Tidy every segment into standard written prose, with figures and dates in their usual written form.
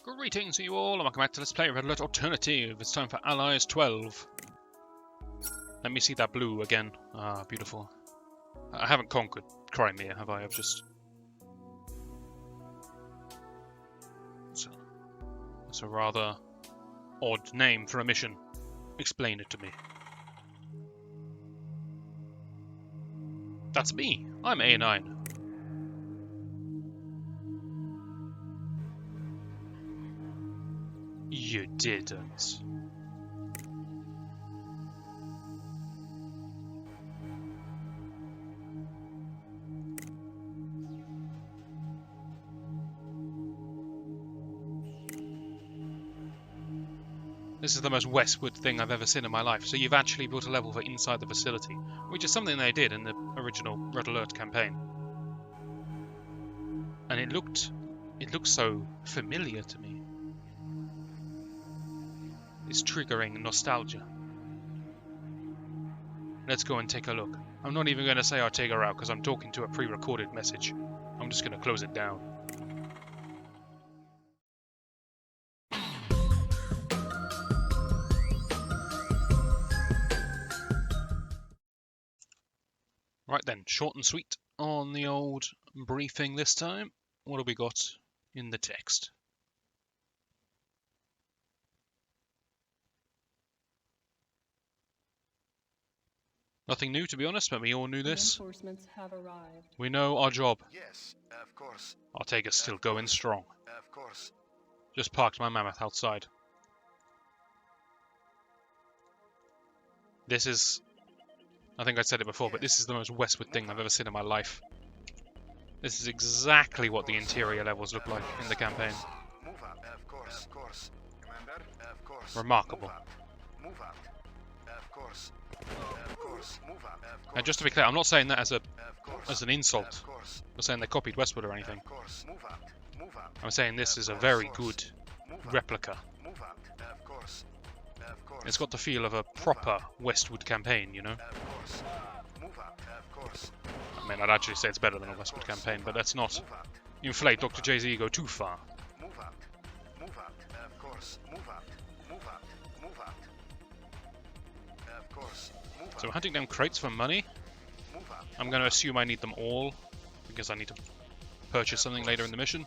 Greetings to you all, and welcome back to Let's Play Red Alert Alternative. It's time for Allies 12. Let me see that blue again. Ah, beautiful. I haven't conquered Crimea, have I? I've just... It's a rather odd name for a mission. Explain it to me. That's me. I'm A9. You didn't. This is the most westward thing I've ever seen in my life. So you've actually built a level for inside the facility, which is something they did in the original Red Alert campaign. And it looked so familiar to me. It's triggering nostalgia. Let's go and take a look. I'm not even going to say Artega out because I'm talking to a pre-recorded message. I'm just going to close it down. Right then, short and sweet on the old briefing this time. What have we got in the text? Nothing new, to be honest, but we all knew this. Reinforcements have arrived. We know our job. Yes, of course. Artega's still going strong. Of course. Just parked my mammoth outside. This is... I think I said it before, but this is the most westward thing I've ever seen in my life. This is exactly what the interior levels look like in the campaign. Move out. Of course. Of course. Commander. Of course. Remarkable. Move out. Of course. Of course. Move out. Of course. And just to be clear, I'm not saying that as Of course. an insult. Of course. I'm not saying they copied Westwood or anything. Of course. Move out. Move out. I'm saying this is a very good Move out. replica. Move out. Of course. Of course. It's got the feel of a proper Westwood campaign, you know? Of course. Move out. Of course. I mean, I'd actually say it's better than a Westwood campaign, but let's not Move out. inflate Dr. J's ego too far. Move out. Move out. Of course. Move out. Move out. Move out. Of course. Move out. So we're hunting down crates for money. Move out. I'm going to assume I need them all, because I need to purchase something later in the mission.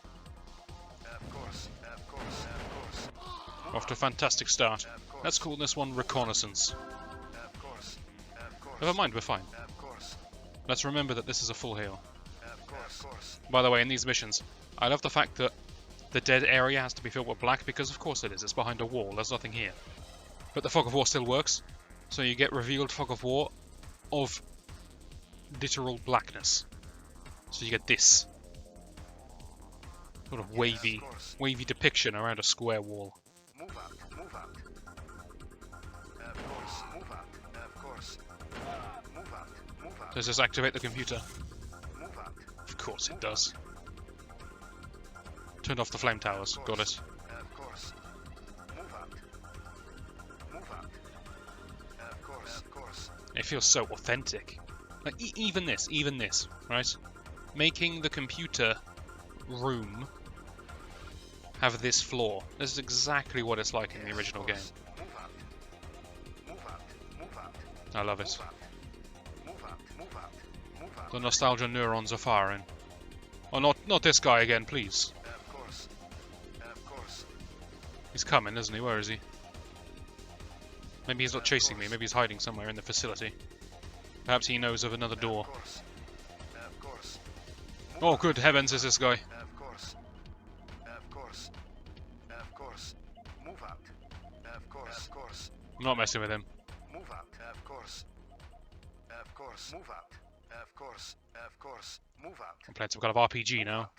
Of course. Of course. Of course. Off to a fantastic start. Of course. Let's call this one Reconnaissance. Of course. Of course. Never mind, we're fine. Of course. Let's remember that this is a full heal. Of course. Of course. By the way, in these missions, I love the fact that the dead area has to be filled with black, because of course it is. It's behind a wall. There's nothing here. But the fog of war still works, so you get revealed fog of war of literal blackness. So you get this sort of wavy depiction around a square wall. Move out. Move out. Of course. Move out. Of course. Move out. Move out. Does this activate the computer? Move out. Of course it does. Turned off the flame towers. Got it. Of course. Move out. Move out. Of course. Of course. It feels so authentic. Like even this, right? Making the computer room have this floor. This is exactly what it's like in the original game. Move out. Move out. Move out. I love it. Move out. Move out. Move out. The nostalgia neurons are firing. Oh, not this guy again, please. Of course. Of course. He's coming, isn't he? Where is he? Maybe he's not chasing me. Maybe he's hiding somewhere in the facility. Perhaps he knows of another door. Of course. Of course. Oh, good heavens, is this guy? Of course. Of course. Of course. Move out. Of course. Of course. I'm not messing with him. Move out. Of course. Of course. Move out. Of course. Of course. Move out. I'm playing some kind of RPG now.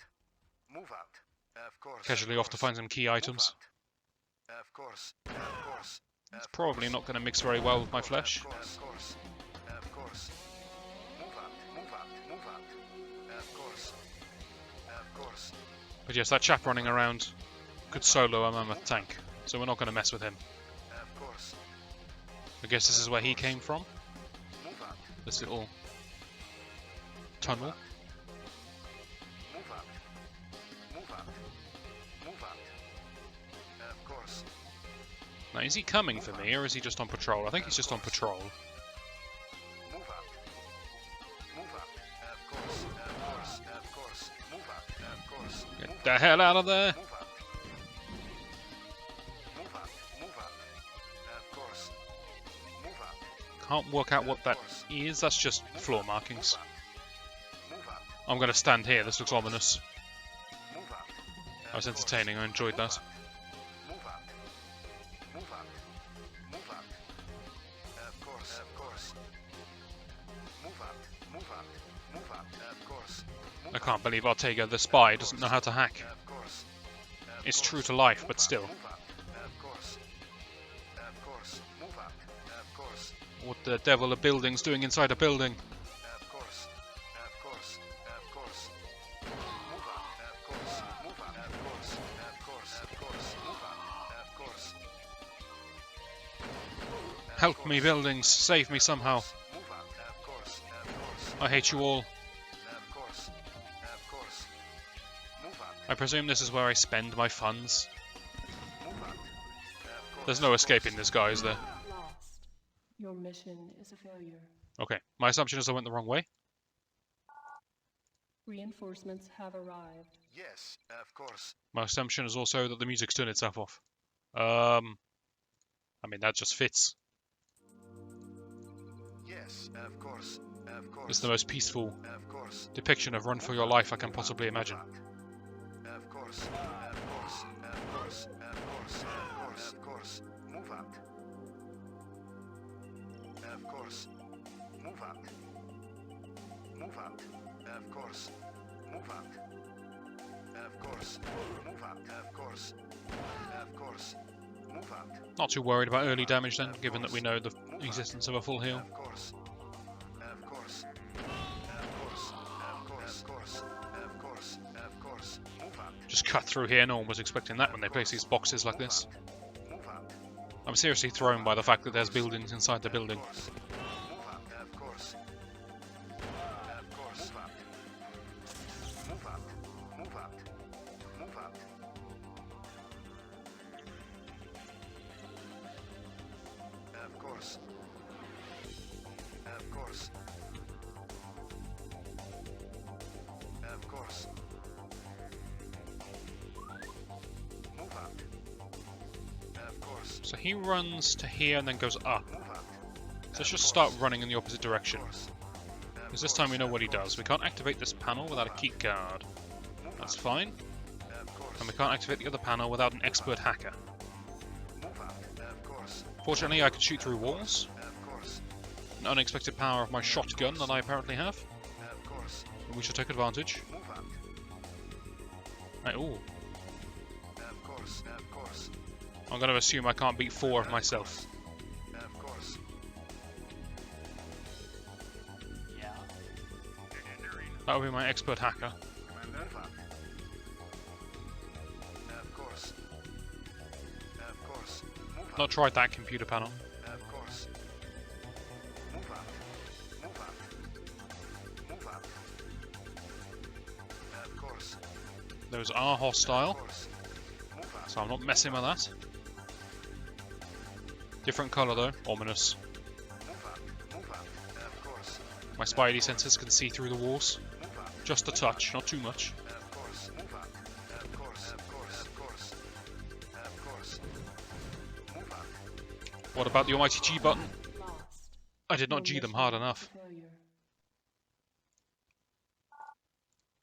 Move out. Of course. Casually off to find some key items. Of course. Of course. It's probably not going to mix very well with my flesh. Of course. Of course. Move out. Move out. Move out. Of course. Of course. But yes, that chap running around could solo a mammoth tank, so we're not going to mess with him. Of course. I guess this is where he came from. Move out. This little tunnel. Move out. Move out. Move out. Now, is he coming for me, or is he just on patrol? I think he's just on patrol. Move out. Move out. Of course. Of course. Of course. Move out. Of course. Get the hell out of there! Move out. Move out. Move out. Of course. Move out. Can't work out what that is. That's just floor markings. I'm going to stand here. This looks ominous. That was entertaining. I enjoyed that. Move out. Move out. Move out. Of course. Of course. Move out. Move out. Move out. Of course. I can't believe Ortega, the spy, doesn't know how to hack. Of course. It's true to life, but still. Move out. Of course. Of course. Move out. Of course. What the devil are buildings doing inside a building? Of course. Of course. Of course. Move out. Of course. Move out. Of course. Of course. Of course. Move out. Of course. Help me, buildings. Save me somehow. Move out. Of course. Of course. I hate you all. Of course. Of course. Move out. I presume this is where I spend my funds. Move out. Of course. There's no escaping this guy, is there? Lost. Your mission is a failure. Okay, my assumption is I went the wrong way. Reinforcements have arrived. Yes, of course. My assumption is also that the music's turned itself off. I mean, that just fits. Yes, of course. Of course. It's the most peaceful Of course. depiction of run for your life I can possibly imagine. Of course. Of course. Of course. Of course. Of course. Of course. Move out. Of course. Move out. Move out. Of course. Move out. Of course. Move out. Of course. Of course. Move out. Not too worried about early damage then, given that we know the existence of a full heal. Of course. Of course. Of course. Of course. Of course. Of course. Of course. Move out. Just cut through here, no one was expecting that when they place these boxes like this. Move out. I'm seriously thrown by the fact that there's buildings inside the building. Of course. Move out. Of course. Of course. Move out. Move out. Move out. Of course. Of course. Of course. Move out. Of course. So he runs to here and then goes up. Move out. So let's just start running in the opposite direction. Of course. Because this time we know what he does. We can't activate this panel without a key card. That's fine. Of course. And we can't activate the other panel without an expert hacker. Move out. Of course. Fortunately, I can shoot through walls. Of course. An unexpected power of my shotgun that I apparently have. Of course. We should take advantage. Move out. Ooh, Of course. Of course. I'm going to assume I can't beat 4 of myself. Of course. Yeah. That would be my expert hacker. Move out. Of course. Of course. Move out. Not tried that computer panel. Of course. Move out. Move out. Move out. Of course. Those are hostile, Of course. Move out. so I'm not messing with that. Different colour though, ominous. Move out. Move out. Of course. My spidey senses can see through the walls. Move out. Just a touch, not too much. Of course. Move out. Of course. Of course. Of course. Of course. Move out. What about the almighty G button? Lost. I did Your not G them mission hard is a enough. failure.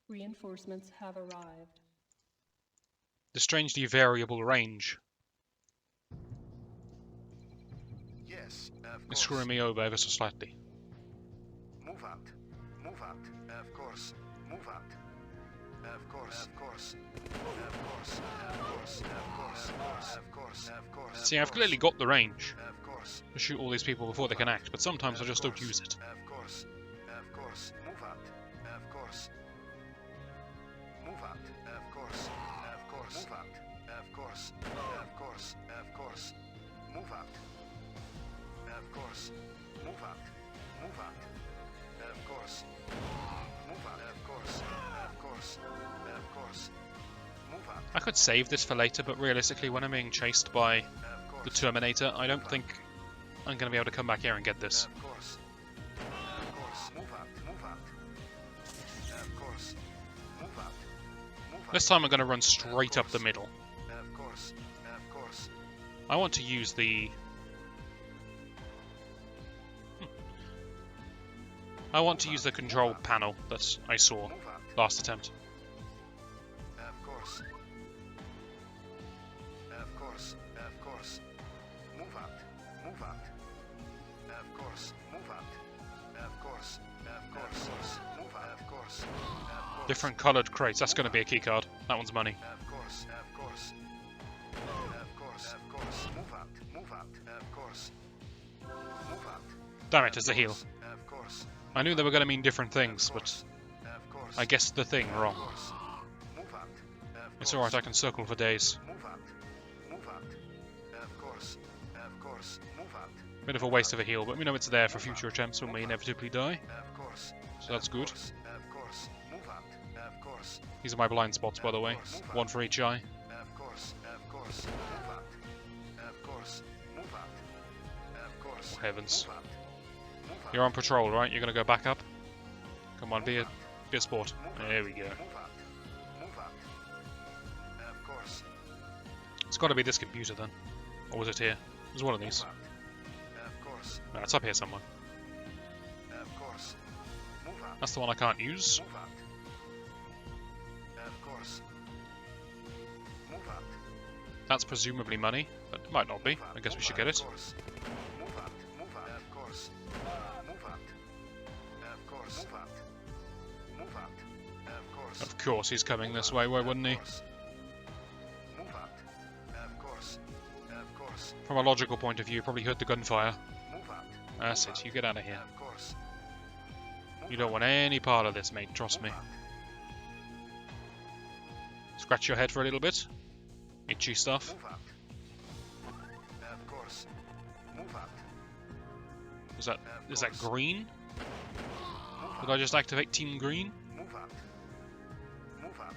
Reinforcements have arrived. The strangely variable range Yes. Of is course. screwing me over ever so slightly. Move out. Move out. Of course. Move out. Of course. Of course. Of course. Of course. Of course. Of course. Of course. See, I've clearly got the range Of course. to shoot all these people before they can act, but sometimes I just don't use it. Of course. Of course. Move out. Of course. Move out. Of course. Of course. Move out. Of course. Of course. Of course. Move out. Of course. Move out. Move out. Of course. Move out. Of course. Of course. Of course. Move out. I could save this for later, but realistically, when I'm being chased by Of course. the Terminator, I don't think I'm going to be able to come back here and get this. Of course. Of course. Move out. Move out. Of course. Move out. Move out. This time I'm going to run straight up the middle. Of course. Of course. I want to use the... I want to use the control panel that I saw Move out. last attempt. Of course. Of course. Of course. Move out. Move out. Of course. Move out. Of course. Of course. Move out. Of course. Of course. Different coloured crates, that's going to be a keycard. That one's money. Of course. Of course. Of course. Of course. Move out. Move out. Of course. Move out. Damn it, it's a heal. Of course. I knew they were going to mean different things, but Of course. I guessed the thing wrong. Of course. Move out. Of It's course. alright, I can circle for days. Move out. Move out. Of course. Of course. Move out. Bit of a waste of a heal, but we know it's there for future attempts when we inevitably die. Of course. So that's good. Of course. Move out. Of course. These are my blind spots, by the way. One for each eye. Of course. Of course. Move out. Of course. Move out. Of course. Oh, heavens. Move out. Move out. You're on patrol, right? You're going to go back up? Come on, be a sport. There we go. Move out. Move out. Of course. It's got to be this computer then. Or was it here? It was one of these. Move out. Of course. No, it's up here somewhere. Of course. Move out. That's the one I can't use. Move out. Of course. Move out. That's presumably money, but it might not be. I guess we should get it. Of course. Move out. Move out. Of course. Move out. Of course. Move out. Move out. Of course. Of course, he's coming this way, why wouldn't he? Of course. Move out. Of course. Of course. From a logical point of view, you probably heard the gunfire. Move out. That's it, you get out of here. Of course. You don't want any part of this, mate, trust me. Scratch your head for a little bit. Itchy stuff. Move out. Of course. Move out. Is that green? Did I just activate Team Green? Move out. Move out.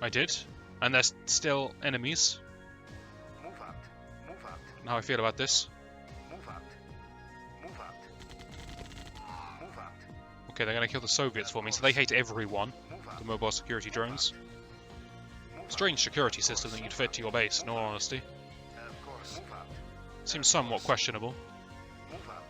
I did. And there's still enemies. Move out. Move out. And how I feel about this. Move out. Move out. Move out. Okay, they're gonna kill the Soviets for me, so they hate everyone. Move out. The mobile security drones. Move out. Strange security system that you'd fit to your base, in all honesty. Of course. Move out. Seems somewhat questionable. Move out.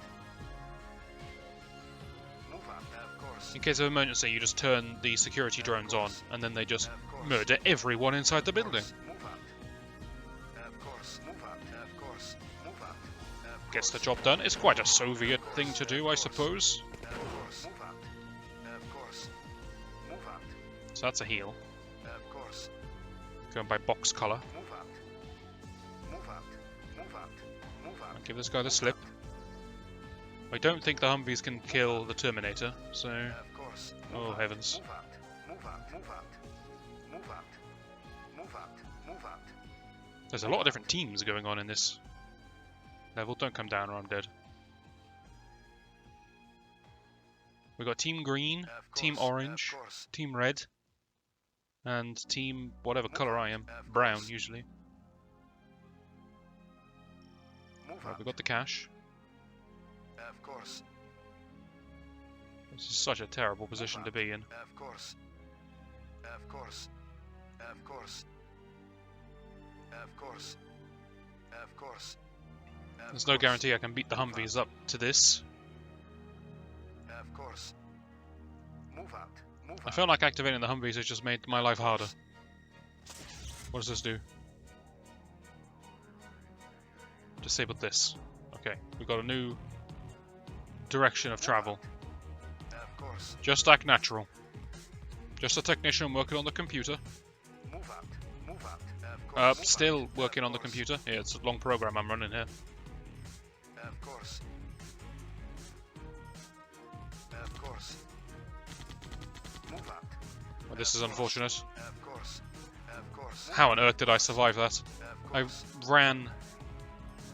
Move out. Of course. In case of emergency, you just turn the security drones on, and then they just Of course. murder everyone inside the building. Move out. Of course. Move out. Of course. Move out. Of Gets the course. job done. It's quite a Soviet thing to do, I suppose. Of course. Move out. Of course. Move out. So that's a heal. Of course. Going by box colour. Move out. Move out. Move out. Move out. Give this guy the slip. I don't think the Humvees can kill the Terminator, so... Of course. Move Oh, out. heavens. Move out. Move out. Move out. Move out. Move out. Move out. There's a lot of different teams going on in this level. Don't come down or I'm dead. We've got Team Green, Of Team course. Orange, Of course. Team Red, and Team whatever colour I am. Of Brown, course. usually. Move Right, out. we've got the cash. Of course. This is such a terrible position to be in. Of course. Of course. Of course. Of course. Of course. Of There's no course. guarantee I can beat the Humvees up to this. Of course. Move out. Move I out. felt like activating the Humvees has just made my life harder. What does this do? Disabled this. Okay, we've got a new direction of travel. Of course. Just act natural. Just a technician working on the computer. Move out. Move out. Of course. Move Still out. working Of on the course. computer. Yeah, it's a long program I'm running here. Of course. Of course. Move out. Well, this is unfortunate. Of course. Of course. How on earth did I survive that? Of I course. ran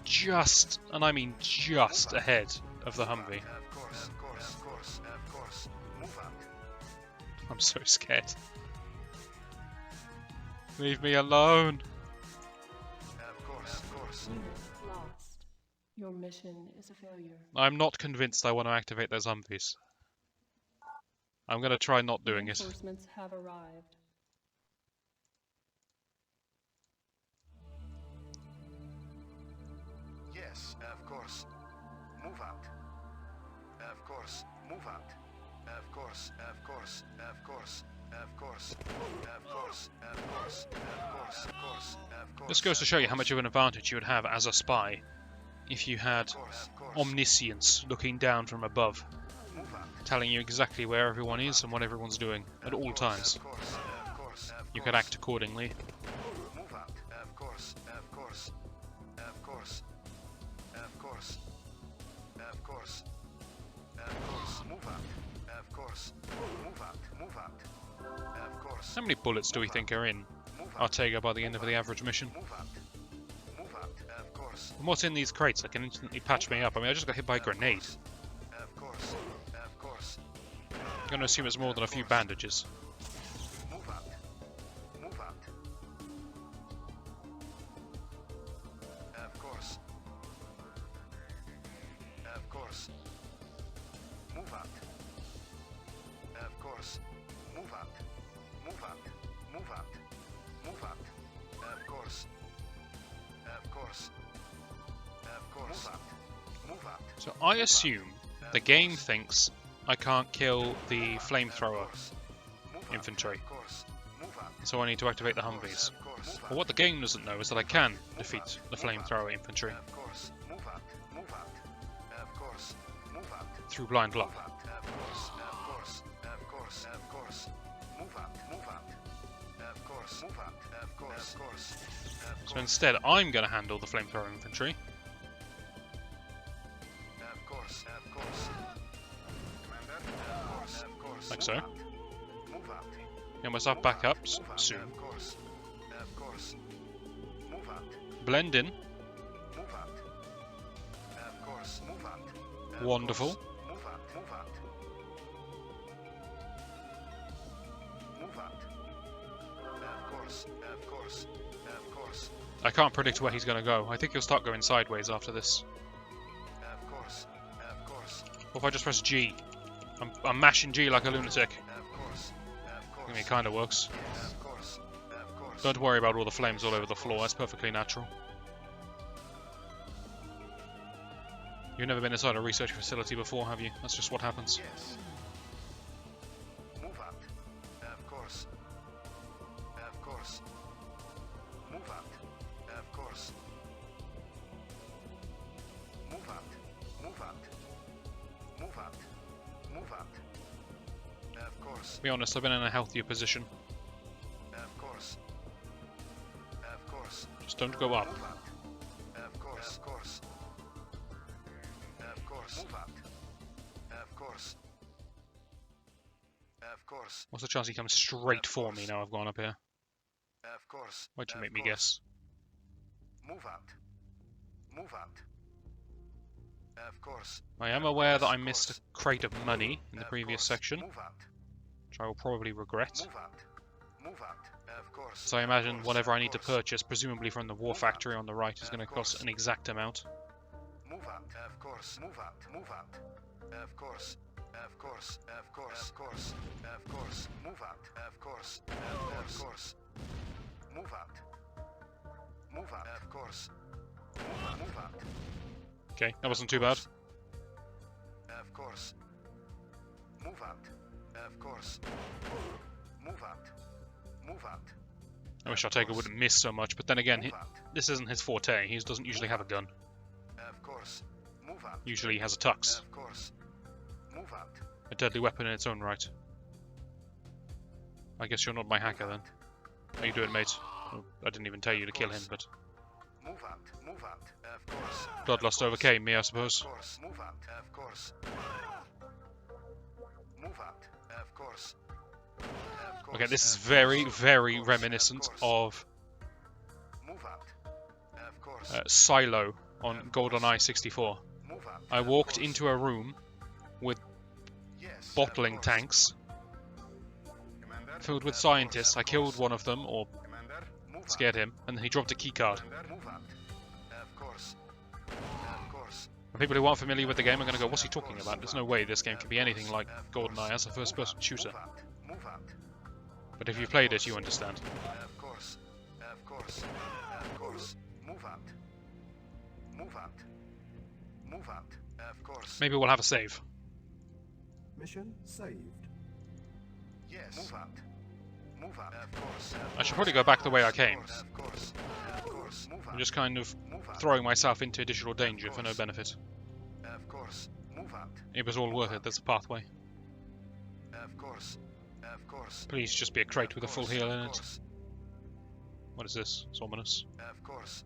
just, and I mean just ahead of the Humvee. Of course. Of course. Of course. Of course. Move out. I'm so scared. Leave me alone. Of course. Your mission is a failure. I'm not convinced I want to activate those Humvees. I'm going to try not doing it. Reinforcements have arrived. Yes, of course. Move out. Of course. Move out. Of course. Of course. Of course. Of course. Of course. Of course. Of course. Of course. Of course. This goes to show you how much of an advantage you would have as a spy if you had omniscience looking down from above, telling you exactly where everyone is and what everyone's doing at all times. You could act accordingly. Move out. Of course. Of course. Of course. Of course. Of course. Of course. Move out. Of course. Move out. Move out. Of course. How many bullets do we think are in Artega by the end of the average mission? Move out. Move out. Of course. And what's in these crates that can instantly patch me up? I mean, I just got hit by a grenade. Of course. Of course. I'm going to assume it's more than a few bandages. Move out. Move out. Of course. Of course. Move out. Of course. Move out. Move out. Move out. Move out. Of course. Of course. Of course. Move out. Move out. So I assume the game thinks I can't kill the flamethrower infantry, so I need to activate the Humvees. But what the game doesn't know is that I can defeat the flamethrower infantry through blind luck. So instead, I'm going to handle the flamethrower infantry. Like so. Get myself back up soon. Blend in. Wonderful. I can't predict where he's going to go. I think he'll start going sideways after this. Or if I just press G. I'm mashing G like a lunatic. I mean, it kind of works. Don't worry about all the flames all over the floor, that's perfectly natural. You've never been inside a research facility before, have you? That's just what happens. Move out. Of course. Of course. Move out. Of course. Move out. Move out. Move out. Move out. Of course. To be honest, I've been in a healthier position. Of course. Of course. Just don't go up. Move out. Of course. Of course. Of course. Move out. Of course. Of course. What's the chance he comes straight for me now I've gone up here? Of course. Why'd you Of make me course. guess? Move out. Move out. Of course. I am aware that I missed a crate of money in the Of previous course. section, Move out. which I will probably regret. Move out. Move out. Of course. So I Of imagine course. whatever I Of need to course. purchase, presumably from the war factory on the right, is going to cost an exact amount. Move out. Of course. Move out. Move out. Of course. Of course. Of course. Of course. Of course. Move out. Of course. Of course. Move out. Move out. Of course. Move out. Okay, that wasn't too bad. Of course. Move out. Of course. Move out. Move out. I wish Artega wouldn't miss so much, but then again, Move out. this isn't his forte. He doesn't usually have a gun. Of course. Move out. Usually he has a tux, Of course. Move out. a deadly weapon in its own right. I guess you're not my hacker then. How you doing, mate? Oh, I didn't even tell you to kill him, but Move out. Move out. Of course. bloodlust overcame me, I Of suppose. course. Move out. Of course. Move out. Of course. Of course. Okay, this is Of very, course. very Of course. reminiscent Of course. of Move out. Of course. Silo on GoldenEye 64. Move out. I Of walked course. into a room with Yes, bottling of course. tanks Commander. filled with Of scientists. course, I of killed course. one of them, or Commander. Move out. scared him, and then he dropped a keycard. Commander. Move out. Of course. Of course. And people who aren't familiar with the game are going to go, what's he talking about? There's no way this game can be anything like GoldenEye as a first-person shooter. But if you've played it, you understand. Of course. Of course. Of course. Move out. Move out. Move out. Of course. Maybe we'll have a save. Mission saved. Yes. Move out. Move out. Of course. I should probably go back the way I came. Of course. Of course. Move out. I'm just kind of Move out. throwing myself into additional danger for no benefit. Of course. Move out. It was all worth it, there's a pathway. Of course. Of course. Please just be a crate with a full heal in Of it. course. What is this? It's ominous. Of course.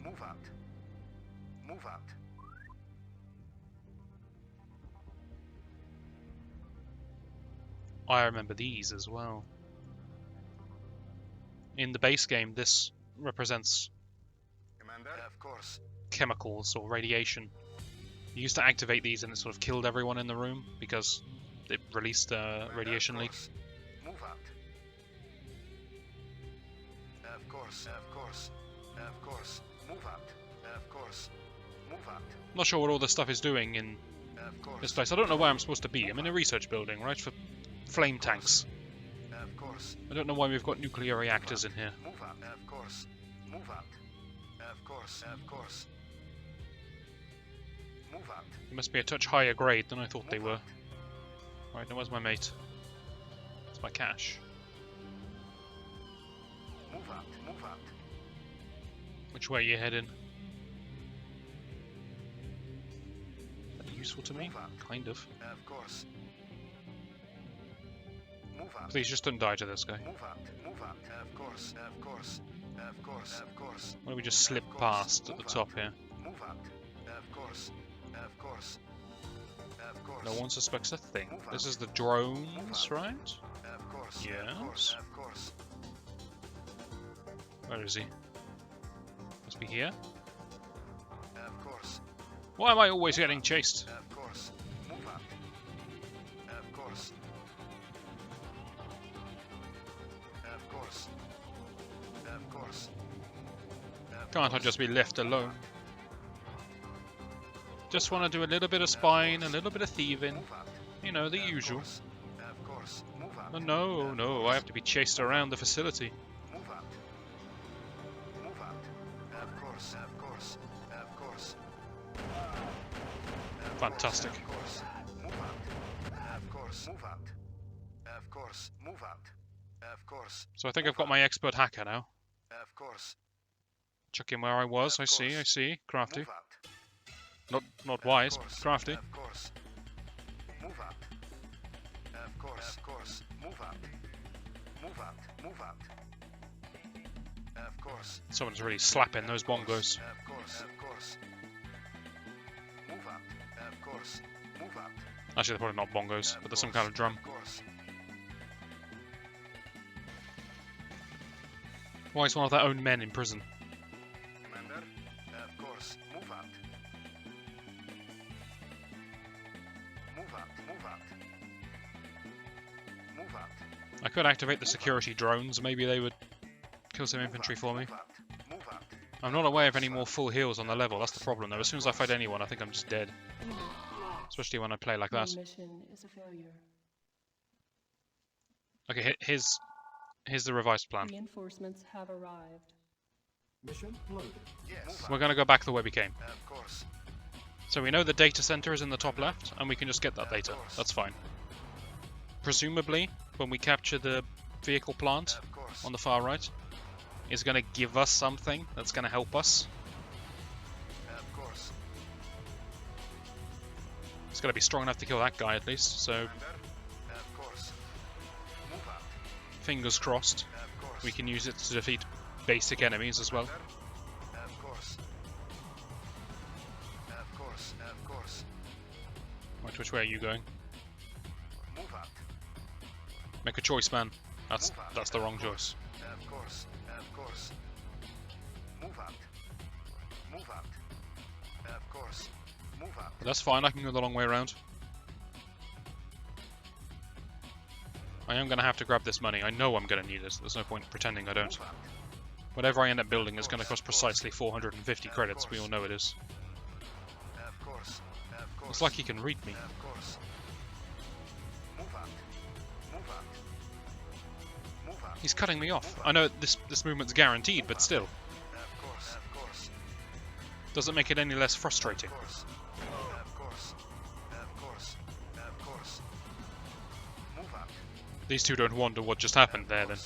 Move out. Move out. I remember these as well. In the base game, this represents Commander. Of course. chemicals or radiation. You used to activate these and it sort of killed everyone in the room because it released a radiation leak. Move out. Of course. Of course. Of course. Move out. Of course. Move out. I'm not sure what all this stuff is doing in Of course. this place. I don't know where I'm supposed to be. I'm in a research building, right, for flame tanks. Of course. I don't know why we've got nuclear reactors in here. Move out. Of course. Move out. Of course. Of course. Move out. They must be a touch higher grade than I thought they were. Right, now where's my mate? It's my cash. Move out. Move out. Which way are you heading? That useful to me? Kind of. Of course. Move out. Please just don't die to this guy. Move out. Move out. Of course. Of course. Of course. Of course. Why don't we just slip past at the top here? Move out. Of course. Of course. Of course. No one suspects a thing. This is the drones, right? Of course. Yes. Of course. Where is he? Must be here. Of course. Why am I always getting chased? Of course. Move out. Of course. Of course. Of course. Can't I just be left alone? Just want to do a little bit of spying, a little bit of thieving. You know, the usual. Of course. Move out. But no, no, I have to be chased around the facility. Move out. Move out. Of course. Of course. Of course. Fantastic. Of course. Move out. Of course. Move out. Of course. Move out. Of course. So I think I've got my expert hacker now. Of course. Check in where I was. I see, I see. Crafty. Move out. Not wise, but crafty. Of course. Move out. Of course. Of course. Move out. Move out. Move out. Of course. Someone's really slapping those bongos. Of course. Of course. Move out. Of course. Move out. Actually, they're probably not bongos, but there's some kind of drum. Of course. Why is one of their own men in prison? Commander. Of course. Move out. Move out. Move out. Move out. I could activate the security drones. Maybe they would kill some infantry for me. Move out. Move out. I'm not aware of any more full heals on the level. That's the problem, though. As soon as I fight anyone, I think I'm just dead. Especially when I play like that. Your mission is a failure. Okay, here's the revised plan. Reinforcements have arrived. Mission loaded. Yes. We're going to go back the way we came. Of course. So we know the data center is in the top left, and we can just get that data. That's fine. Presumably, when we capture the vehicle plant Of course. on the far right, it's going to give us something that's going to help us. Of course. It's got to be strong enough to kill that guy at least, so Commander. Of course. Move out. fingers crossed. Of course. We can use it to defeat basic enemies as well. Of course. Of course. Of course. Right, which way are you going? Move out. Make a choice, man. That's the wrong choice. Of course. Of course. Move out. Move out. Of course. Move out. But that's fine, I can go the long way around. I am going to have to grab this money. I know I'm going to need it. There's no point pretending I don't. Move out. Whatever I end up building is going to cost precisely 450 credits. We all know it is. It's like he can read me. Of course. Move out. Move out. Move out. He's cutting me off. I know this movement's guaranteed, but still. Of course. Of course. Doesn't make it any less frustrating. Of course. Of course. Of course. Of course. Move out. These two don't wonder what just happened there then.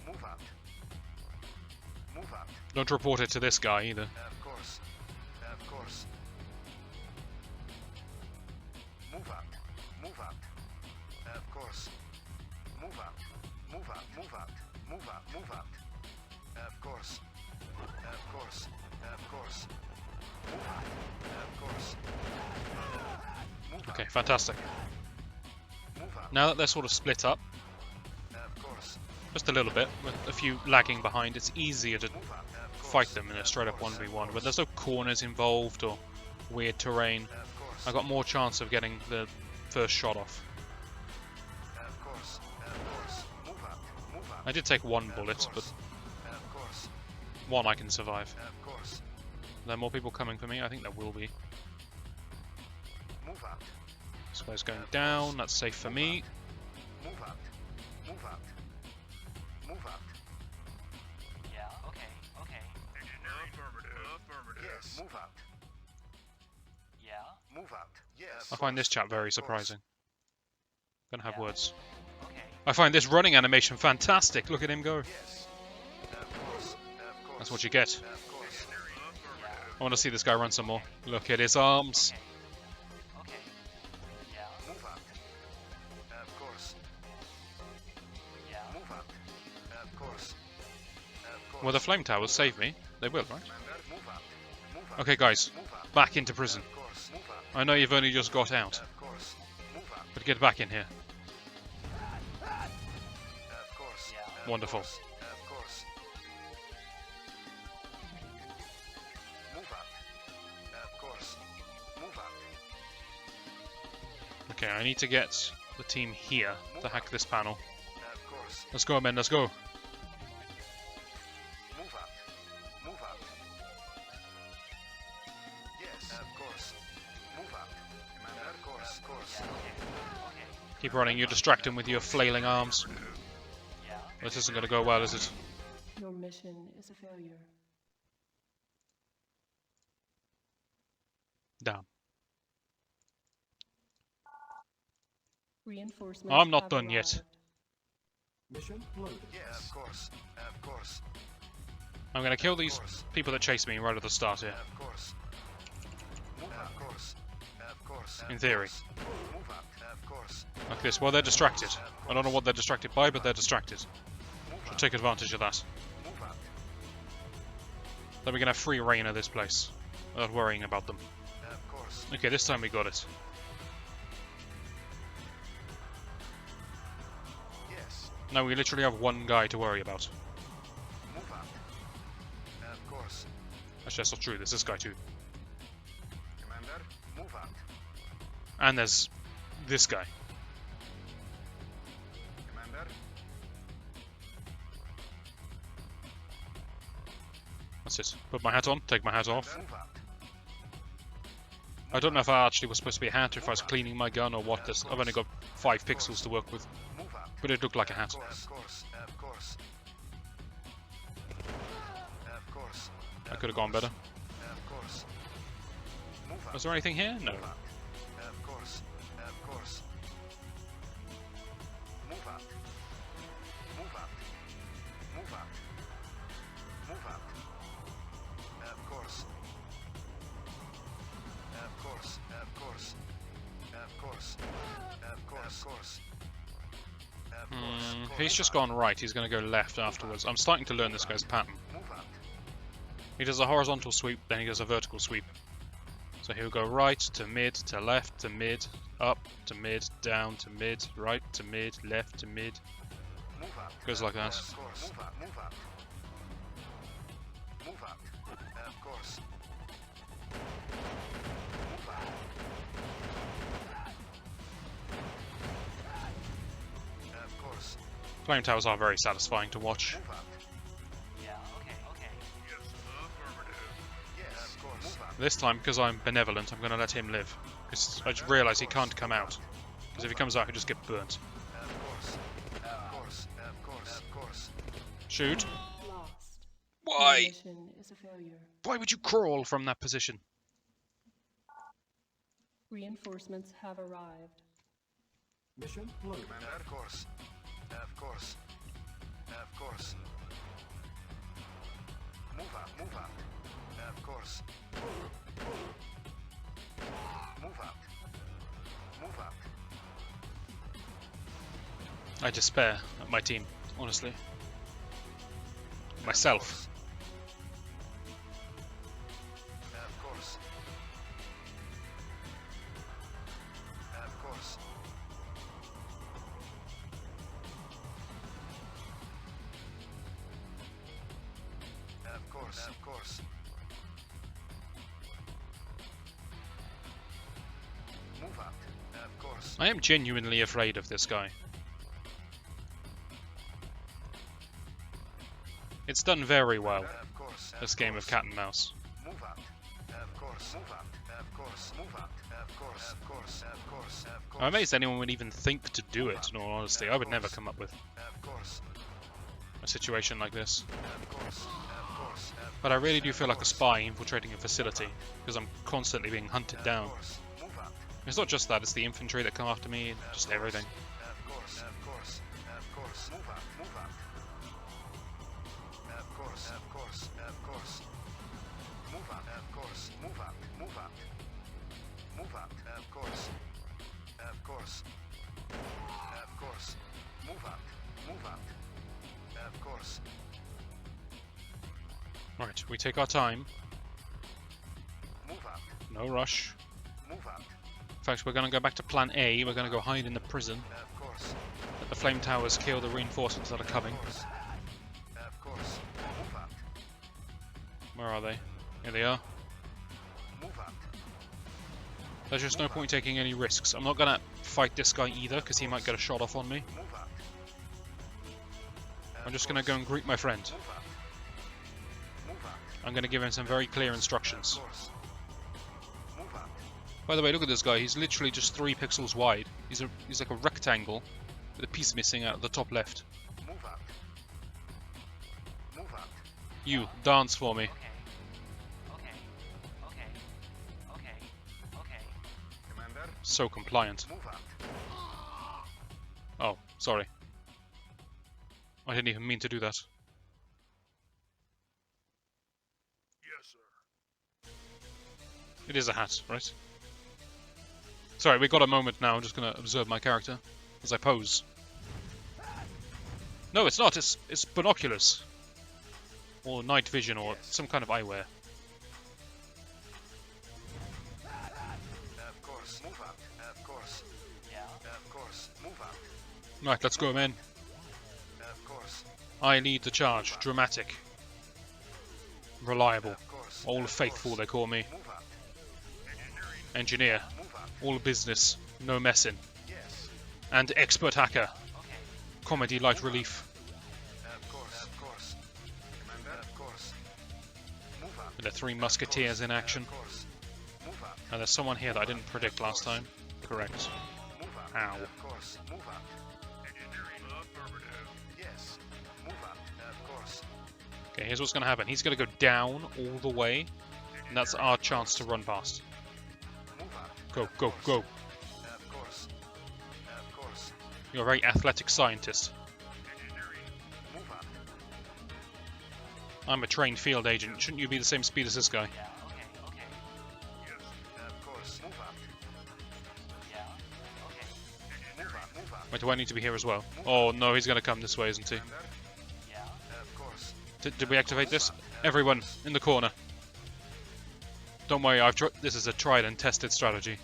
Move out. Move out. Don't report it to this guy either. Of course. Of course. Move out. Move out. Of course. Move out. Move out. Move out. Move out. Move out. Of course. Of course. Of course. Move out. Of course. Move out. Okay, fantastic. Move out. Now that they're sort of split up, Of course. just a little bit, with a few lagging behind, it's easier to Move out. Of course. fight them in a straight up 1v1, but there's no corners involved or weird terrain. Of course. I got more chance of getting the first shot off. Of course. Of course. Move out. Move out. I did take one bullet, but Of course. one I can survive. Of course. Are there more people coming for me? I think there will be. Move out. This guy's going down, that's safe for me. Move out. Move out. Move out. Yeah, okay, okay. Yes. Move out. Yeah, Move out. Yes. I find this chat very surprising. Gonna have Yeah. words. okay. I find this running animation fantastic. Look at him go. Yes. Of course. Of course. That's what you get. Of course. Yeah, I want to see this guy run some more. Look at his arms. okay. Okay. Yeah, Move out. Of course. yeah. Move out. Of course. Of course. Will the flame towers save me? They will, right? Commander, move out. Move out. Okay, guys, Move out. back into prison. Of course. Move out. I know you've only just got out, Of course. Move out. but get back in here. Of course. Yeah. Of Wonderful. course. Of course. Move out. Of course. Move out. Okay, I need to get the team here to hack this panel. Of course. Let's go, men, let's go. Move out. Move out. Yes. Of course. Move out. Commander. Of course. Of course. Yeah, okay. Okay. Keep running, you distract him with your flailing arms. Yeah. This isn't going to go well, is it? Your mission is a failure. Damn. Reinforcements I'm not have done yet. arrived. Mission loaded. Yes. Of course. Of course. I'm going to kill these people that chase me right at the start here. Of course. Move out. Of course. Of course. In theory. Move out. Of course. Like this. Well, they're distracted. I don't know what they're distracted by, but they're distracted. Move Should out. take advantage of that. Move out. Then we can have free reign of this place. Without worrying about them. Of course. Okay, this time we got it. Yes. Now we literally have one guy to worry about. Move out. Of course. Actually, that's not true. There's this guy too. Commander, move out. And there's this guy. Commander, That's it. Put my hat on, take my hat off. move out. I don't know if I actually was supposed to be a hat or if I was cleaning my gun or what. I've only got 5 pixels to work with. Move out. But it looked like a hat. Of course. Of course. Of course. I could have gone better. Of course. Move out. Was there anything here? No. Move out. Of course. Of course. Move out. Move out. Move out. Move out. Of course. Of course. Of course. Of course. Of course. Of course. Of course. He's just gone right. He's going to go left afterwards. I'm starting to learn this guy's pattern. Move out. He does a horizontal sweep, then he does a vertical sweep. So he'll go right to mid, to left, to mid, up to mid, down to mid, right to mid, left to mid. Move out. Goes like that. Of course. Move out. Move out. Move out. Of course. Move out. Of course. Flame towers are very satisfying to watch. Move out. Yeah, okay, okay. Yes, of course. Move out. This time, because I'm benevolent, I'm going to let him live. Because I just realised he can't come out. Because if he comes out, he'll just get burnt. Of course. Shoot. Lost. Why? Your mission is a failure. Why would you crawl from that position? Reinforcements have arrived. Mission loaded. Of course. Of course. Move out. Of course. Move out. I despair at my team, honestly. Myself. Of course. Move out. Of course. I am genuinely afraid of this guy. It's done very well, Of course. this game of cat and mouse. Move out. Of course. Move out. Of course. Move out. Of course. I'm amazed anyone would even think to do it, in all honesty. I would never come up with Of course. a situation like this. Of course. But I really do feel like a spy infiltrating a facility, because I'm constantly being hunted down. Move out. It's not just that, it's the infantry that come after me, just everything. Of course. Move out. Of course. Move out. Of course. Move out. Of course. Move out. Of course. Right, we take our time. Move out. No rush. Move out. In fact, we're going to go back to plan A. We're going to go hide in the prison. Of course. Let the flame towers kill the reinforcements that are coming. Of course. Move out. Where are they? Here they are. Move out. There's just no point taking any risks. I'm not going to fight this guy either, because he might get a shot off on me. Move out. I'm just going to go and greet my friend. Move out. Move out. I'm going to give him some very clear instructions. Of course. Move out. By the way, look at this guy. He's literally just 3 pixels wide. He's like a rectangle with a piece missing out of the top left. Move out. Move out. You, dance for me. Okay. Commander. So compliant. Move out. Oh, sorry. I didn't even mean to do that. Yes, sir. It is a hat, right? Sorry, we got a moment now. I'm just going to observe my character as I pose. No, it's not. It's binoculars. Or night vision or some kind of eyewear. Of course. Move out. Of course. Yeah. Of course. Move out. Right, let's go, men. Of course. I lead the charge. Dramatic. Reliable. Of course. All faithful, they call me. Move out. Engineer. Move out. All business. No messing. Yes. And expert hacker. Okay. Comedy light relief. Of course. Of course. Commander. Of course. Move out. With the 3 musketeers in action. Of course. Move out. And there's someone here that I didn't predict last time. Correct. Move out. Ow. Of course. Move out. Engineering affirmative. Yes. Move out. Of course. Okay, here's what's going to happen. He's going to go down all the way. And that's our chance to run past. Move out. Go, go, go. Of course. Of course. You're a very athletic scientist. Engineering. Move out. I'm a trained field agent. Shouldn't you be the same speed as this guy? Yeah. Okay. Yes. Of course. Move out. Yeah. Okay. Move out. Move out. Wait, do I need to be here as well? Oh no, he's going to come this way, isn't he? Commander. Yeah. Of course. Did we activate this? Everyone, in the corner. Don't worry, this is a tried and tested strategy.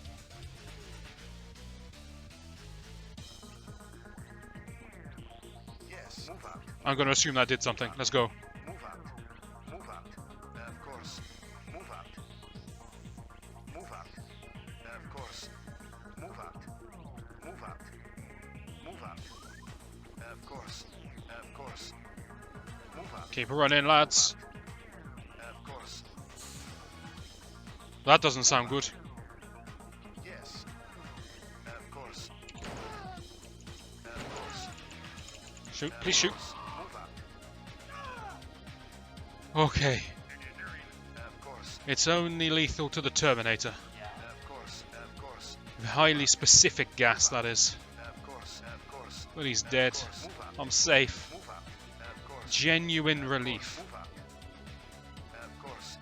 Yes. Move out. I'm going to assume that did something. Let's go. Move out. Move out. Of course. Move out. Move out. Of course. Move out. Move out. Move out. Of course. Of course. Move out. Keep running, lads. Of course. That doesn't sound good. Yes. Shoot, please shoot. Move out. Okay. Of course. It's only lethal to the Terminator. Yeah. Of course. Of course. Highly specific gas, that is. Of course. Of course. But he's dead. Move out. I'm safe. Move out. Of course. Genuine relief. Move out. Of course.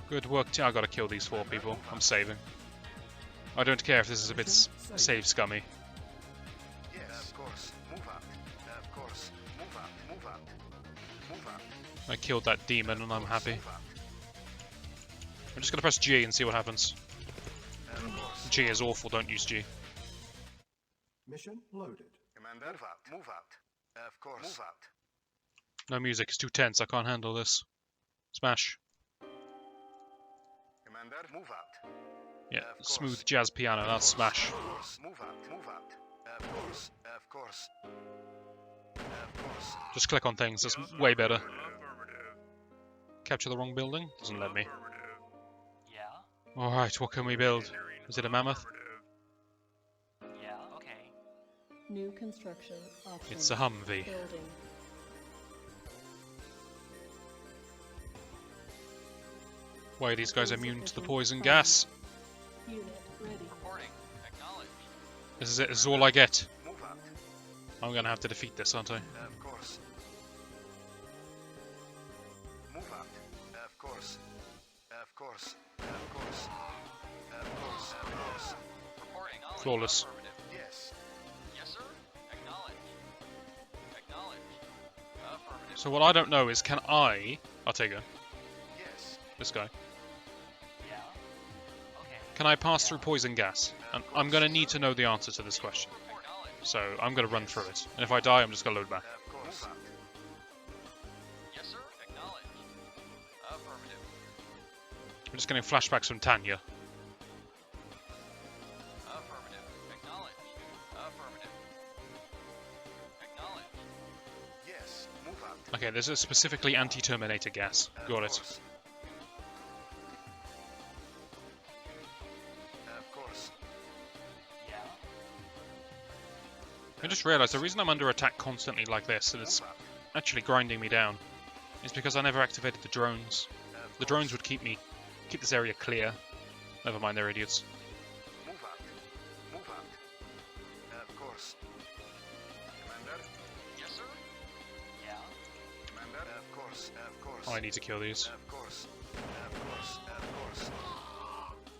Good work. I gotta kill these 4 people. I'm saving. I don't care if this is a bit save scummy. Yes. Of course. Move out. Of course. Move out. Move out. Move out. I killed that demon and I'm happy. Move out. I'm just gonna press G and see what happens. Of course. G is awful, don't use G. Mission loaded. Commander. Move out. Move out. Of course. Move out. No music, it's too tense, I can't handle this. Smash. Commander. Move out. Yeah, Of course. smooth jazz piano, that's smash. Of course. Move out. Move out. Of course. Of course. Of course. Just click on things, that's way better. Capture the wrong building? Doesn't let me. Yeah. Alright, what can we build? Is it a mammoth? Yeah. Okay. New construction options. It's a Humvee. Building. Why are these guys immune to the poison gas? Unit ready. Reporting. Acknowledged. This is it, this is all I get. Move out. I'm gonna have to defeat this, aren't I? Of course. Move out. Of course. Of course. Of course. Of course. Of course. Reporting. Acknowledged. Flawless. Affirmative. Yes. Yes, sir. Acknowledged. Acknowledged. Affirmative. So what I don't know is, can I'll take her, Yes. this guy. Yeah. Okay. Can I pass through poison gas? And I'm gonna need to know the answer to this question. Acknowledged. So I'm gonna run through it. And if I die, I'm just gonna load back. Of course. Move out. Yes, sir. Acknowledged. Affirmative. I'm just getting flashbacks from Tanya. Affirmative. Acknowledged. Affirmative. Acknowledged. Yes. Move out. Okay, there's a specifically anti-Terminator gas. Of Got it. course. Of course. Yeah. I just realised the reason I'm under attack constantly like this, and it's Move out. actually grinding me down, is because I never activated the drones. Of The drones would keep this area clear. Never mind, they're idiots. Move out. Move out. Of course. Commander. Yes, sir. Yeah. Commander. Of course. Of course. Oh, I need to kill these. Of course. Of course. Of course.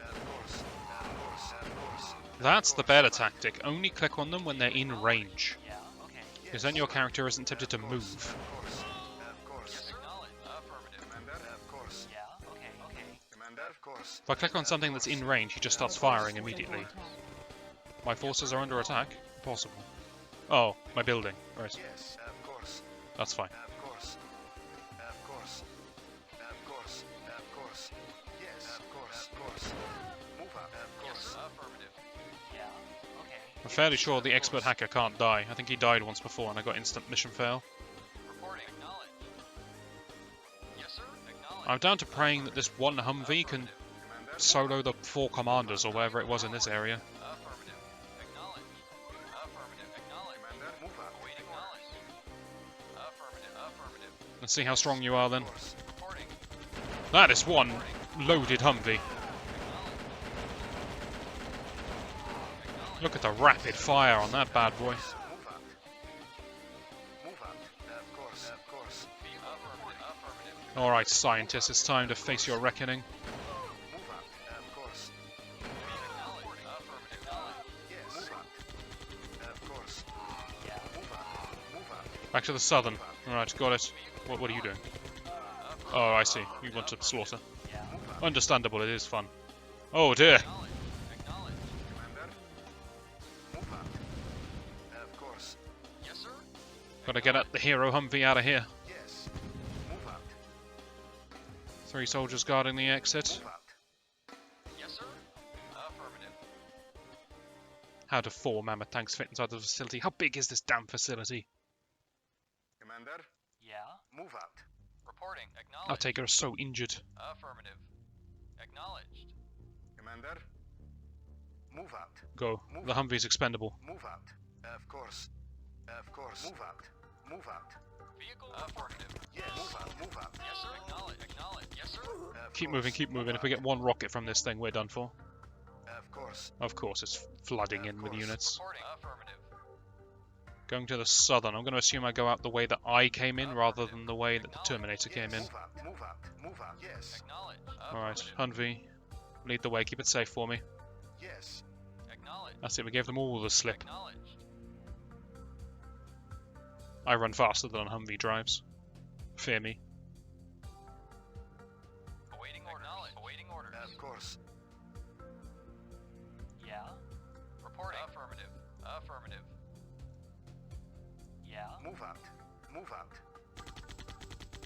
Of course. Of course. Of course. That's the better tactic. Only click on them when they're in range. Yeah. Okay. Because then your character isn't tempted to move. Of course. Of course. Yes, acknowledged. Affirmative. Commander. Of course. Yeah. Okay. Okay. Commander. Of course. If I click on something that's in range, he just starts firing immediately. My forces are under attack? Possible. Oh, my building. Right, Yes. Of course. that's fine. Of course. Of course. Of course. Of course. Yes. Of course. Of course. Move out. Of Yes, course. sir. Affirmative. Yeah. Okay. I'm fairly sure the expert hacker can't die. I think he died once before and I got instant mission fail. Reporting. Acknowledged. Yes, sir. Acknowledged. I'm down to praying that this one Humvee can Commander. solo the 4 commanders or whatever it was in this area. Affirmative. Acknowledged. Affirmative. Acknowledged. Commander. Move out. Await acknowledged. Affirmative. Affirmative. Let's see how strong you are then. Of course. Reporting. That is one loaded Humvee. Look at the rapid fire on that bad boy. Move out. Move out. Of course. Of course. Affirmative. Affirmative. Alright, scientists, it's time to face your reckoning. Move out. Of course. Acknowledged. Affirmative. Acknowledged. Yes. Move out. Of course. Yeah. Move out. Move out. Back to the southern. Alright, got it. What are you doing? Oh, I see. You want to slaughter. Yeah. Understandable, it is fun. Oh dear. Acknowledged. Acknowledged. Commander. Move out. Of course. Yes, sir. Gotta get the hero Humvee out of here. Yes. Move out. 3 soldiers guarding the exit. Move out. Yes, sir. Affirmative. How do 4 mammoth tanks fit inside the facility? How big is this damn facility? Commander. Yeah. Move out. Reporting. Acknowledged. Our taker is so injured. Affirmative. Acknowledged. Commander. Move out. Go. The Humvee's expendable. Move out. Of course. Of course. Move out. Move out. Vehicle affirmative. Yes. Move out. Move out. Yes, sir. Acknowledge. Acknowledge. Yes, sir. Keep moving, keep moving. If we get one rocket from this thing, we're done for. Of course. Of course, it's flooding in with units. Reporting. Affirmative. Going to the southern. I'm going to assume I go out the way that I came in rather than the way that the Terminator came in. Move out. Move out. Move out. Yes. Acknowledge. Alright, Affirmative. Humvee, lead the way. Keep it safe for me. Yes. Acknowledge. That's it. We gave them all the slip. Acknowledged. I run faster than Humvee drives. Fear me. Awaiting orders. Awaiting orders. Of course. Yeah. Reporting. Affirmative. Affirmative. Yeah. Move out. Move out.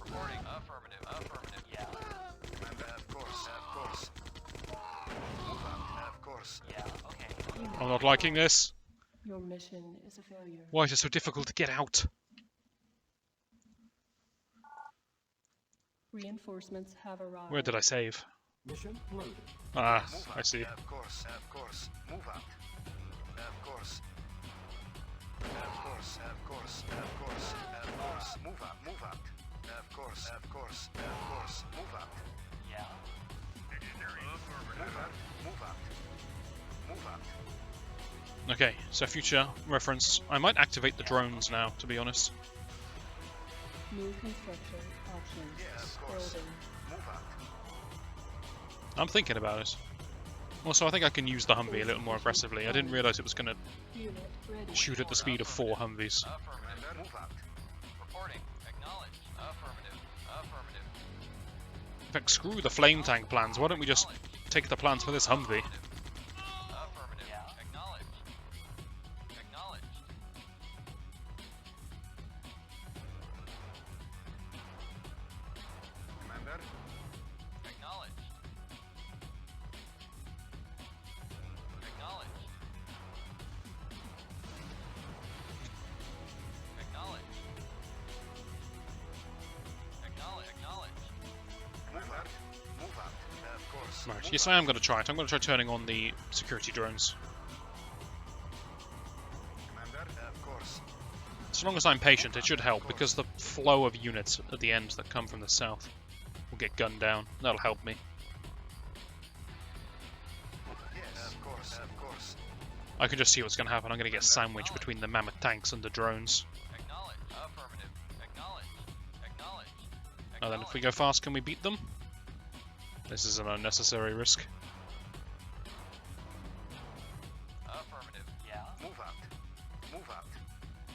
Reporting. Affirmative. Affirmative. Yeah. Commander, of course. Of course. Move out. Of course. Yeah. Okay. Unit, I'm not liking this. your mission is a failure. Why is it so difficult to get out? Reinforcements have arrived. Where did I save? Mission loaded. Ah, Move out. I see. Of course. Of course. Move out. Of course. Of course. Of course. Of course. Of course. Move out. Move out. Of course. Of course. Of course. Move out. Yeah. Move out. Move out. Move out. Okay, so future reference. I might activate the drones now, to be honest. New construction options. Yes, of course. Building. Move out. I'm thinking about it. Also, I think I can use the Humvee a little more aggressively. I didn't realise it was going to Unit ready. shoot at the speed of 4 Humvees. Affirmative. Commander, move out. Reporting. Acknowledged. Affirmative. Affirmative. In fact, screw the flame tank plans. Why don't we just take the plans for this Humvee? Affirmative. Yeah. Acknowledged. Acknowledged. Commander, Acknowledged. Acknowledged. Acknowledged. Acknowledged. move out. Move out. Of course. Right, Move yes out. I am going to try it. I'm going to try turning on the security drones. Commander, of course. As long as I'm patient, it should help, because the flow of units at the end that come from the south will get gunned down. That'll help me. Yes, of course. Of course. I can just see what's going to happen. I'm going to get sandwiched between the mammoth tanks and the drones. Acknowledged. Affirmative. Acknowledged. Acknowledged. And then if we go fast, can we beat them? This is an unnecessary risk. Affirmative. Yeah. Move out. Move out.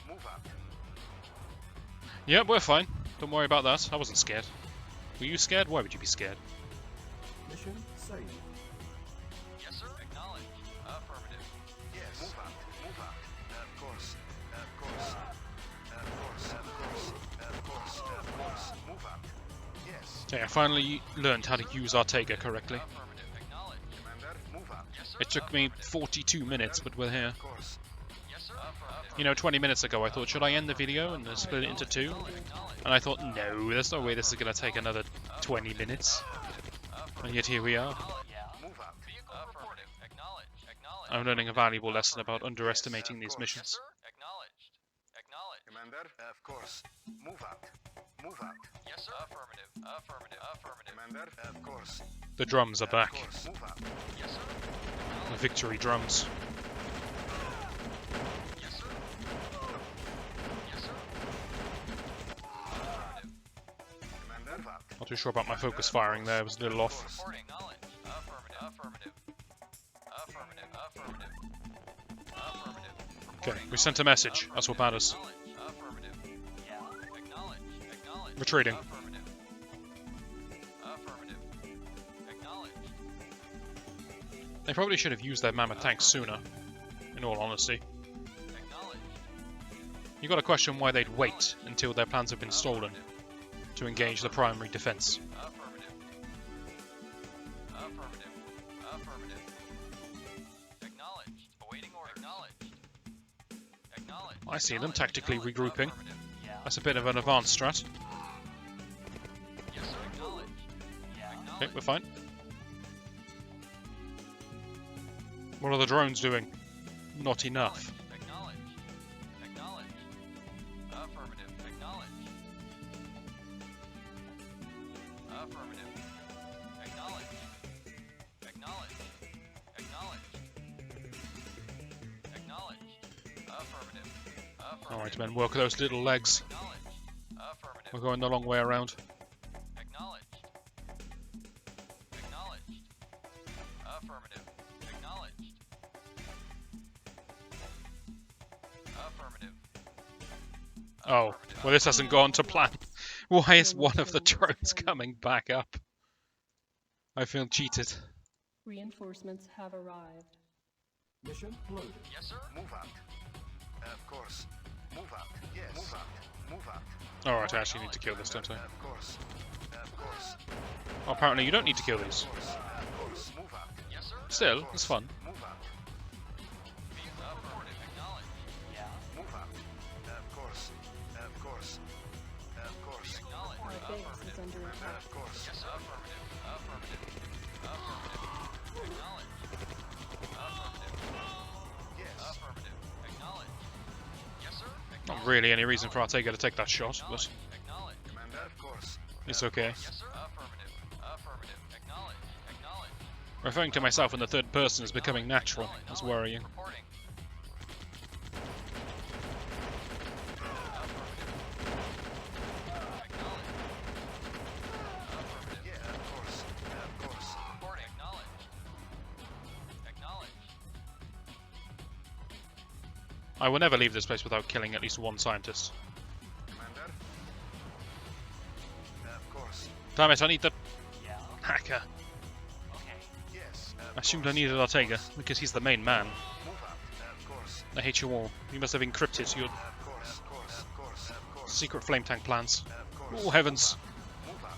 Move out. Yep, we're fine. Don't worry about that. I wasn't scared. Were you scared? Why would you be scared? Mission saved. Yes, sir. Acknowledged. Affirmative. Yes. Move out. Move out. Of course. Of course. Of course. Of course. Of course. Of course. Move out. Yes. Okay, I finally learned how to use Artega correctly. Affirmative. Acknowledged. Commander, move out. Yes, sir. It took me Affirmative. 42 minutes, but we're here. Of course. Yes, sir. Affirmative. You know, 20 minutes ago I thought, should I end the video and then split it into 2? And I thought, no, there's no way this is going to take another 20 minutes. And yet here we are. Yeah. Move out. Vehicle reported. Acknowledged. Acknowledged. I'm learning a valuable lesson about underestimating these Yes, missions. sir. Acknowledged. Acknowledged. Commander, of course. Move out. Move out. Yes, sir. Affirmative. Affirmative. Affirmative. Commander, of course. The drums are Of back. course. Move out. Yes, sir. The victory drums. Yes, sir. Yes, sir. Affirmative. Commander, move out. Not too sure about my focus firing there, it was a little off. Reporting. Acknowledged. Affirmative. Affirmative. Affirmative. Affirmative. Okay, we sent a message. That's what matters. Acknowledged. Affirmative. Yeah. Acknowledged. Acknowledged. Retreating. Affirmative. Affirmative. Acknowledged. They probably should have used their mammoth tanks sooner, in all honesty. Acknowledged. You got to question why they'd wait until their plans have been stolen to engage the primary defense. Affirmative. Affirmative. Affirmative. Acknowledged. Awaiting order. Acknowledged. Acknowledged. I see them tactically Acknowledged. regrouping. Affirmative. Yeah. That's a bit of an advanced strat. Yes, sir. Acknowledged. Yeah. Okay, Acknowledged. we're fine. What are the drones doing? Not enough. Acknowledged. Acknowledged. Affirmative. Acknowledged. Acknowledged. Acknowledged. Acknowledged. Affirmative. Affirmative. Alright, men, work those little legs. Acknowledged. Affirmative. We're going the long way around. Acknowledged. Acknowledged. Affirmative. Acknowledged. Affirmative. Oh, Affirmative. well, this hasn't gone to plan. Why is one of the drones coming back up? I feel cheated. Reinforcements have arrived. Mission loaded. Yes, sir. Move out. Of course. Move out. Yes. Move out. Move out. Alright, I actually need to kill this, don't I? Of course. Of course. Oh, apparently you don't need to kill these. Of course. Move out. Yes, sir. Still, it's fun. Move out. Affirmative. Acknowledged. Yeah. Move out. Of course. Of course. Of course. Acknowledged. Our base is under attack. Of course. Yes, sir. Affirmative. Affirmative. Affirmative. Acknowledged. Affirmative. Yes. Affirmative. Acknowledged. Yes, sir. Not really any reason for Ortega to take that shot, but Acknowledged. Commander. Of course. it's okay. Yes, sir. Affirmative. Affirmative. Acknowledged. Acknowledged. Referring to myself in the third person is becoming natural. It's worrying. Reporting. Yeah. Of course. Of course. Reporting. Acknowledged. Acknowledged. I will never leave this place without killing at least one scientist. Commander. Of course. Damn it, I need the Yeah. hacker. Okay. Yes. I assumed I needed Ortega, because he's the main man. Move out. Of course. I hate you all. You must have encrypted your Of course. Of course. Of course. Of course. secret flame tank plans. Of course. Oh, heavens. Move out.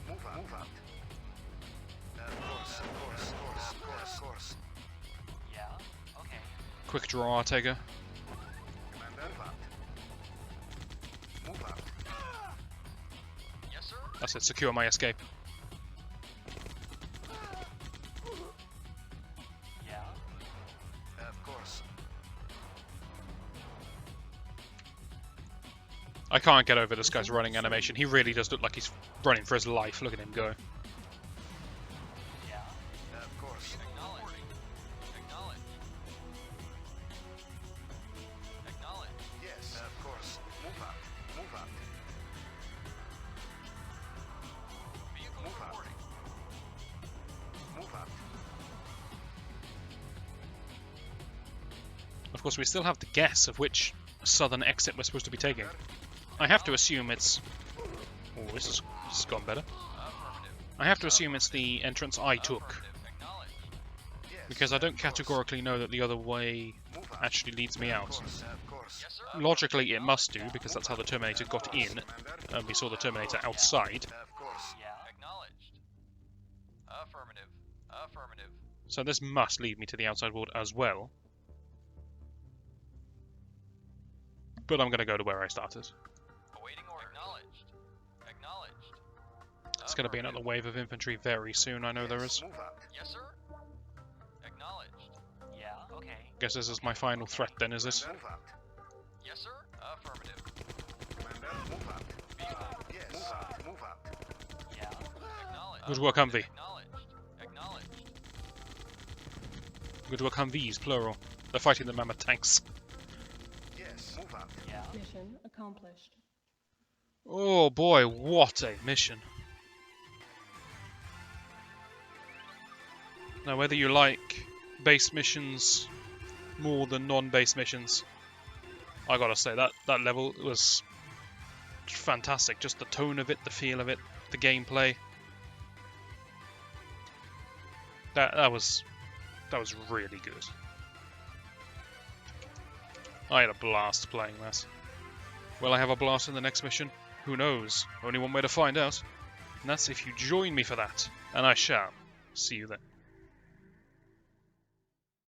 Move out. Move out. Of course. Of course. Of course. Of course. Of course. Yeah. Okay. Quick draw, Ortega. Commander. Move out. Move out. Yes, sir. That's it, secure my escape. Yeah. Of course. I can't get over this guy's running animation. He really does look like he's running for his life. Look at him go. Yeah. Of course. Acknowledged. Acknowledged. Acknowledged. Yes. Of course. Move out. Move out. Vehicle Move out. reporting. Move out. Of course, we still have to guess of which southern exit we're supposed to be taking. I have to assume it's... Oh, this has gone better. Affirmative. I have to assume it's the entrance I took, Affirmative. Acknowledged. Yes. because I don't Of course. categorically know that the other way Move out. actually leads me out. Of course. Of course. Yes, sir. Logically, it must do, because that's how the Terminator got in, Commander. and we saw the Terminator outside. Of course. Yeah. Acknowledged. Affirmative. Affirmative. So this must lead me to the outside world as well. But I'm going to go to where I started. Awaiting order. Acknowledged. Acknowledged. It's going to be another wave of infantry very soon, I know there is. Move out. Yes, sir. Acknowledged. Yeah. Okay. Guess this is my final threat then, is it? Move out. Yes, sir. Affirmative. Commander. Move out. Vehicle. Yes. Move out. Move out. Yeah. Acknowledged. Good work, Humvee. Acknowledged. Acknowledged. Good work, Humvees, plural. They're fighting the mammoth tanks. Yes. Move out. Yeah. Mission accomplished. Oh boy, what a mission. Now, whether you like base missions more than non-base missions, I gotta say, that level was fantastic. Just the tone of it, the feel of it, the gameplay. That was really good. I had a blast playing that. Will I have a blast in the next mission? Who knows? Only one way to find out. And that's if you join me for that. And I shall. See you then.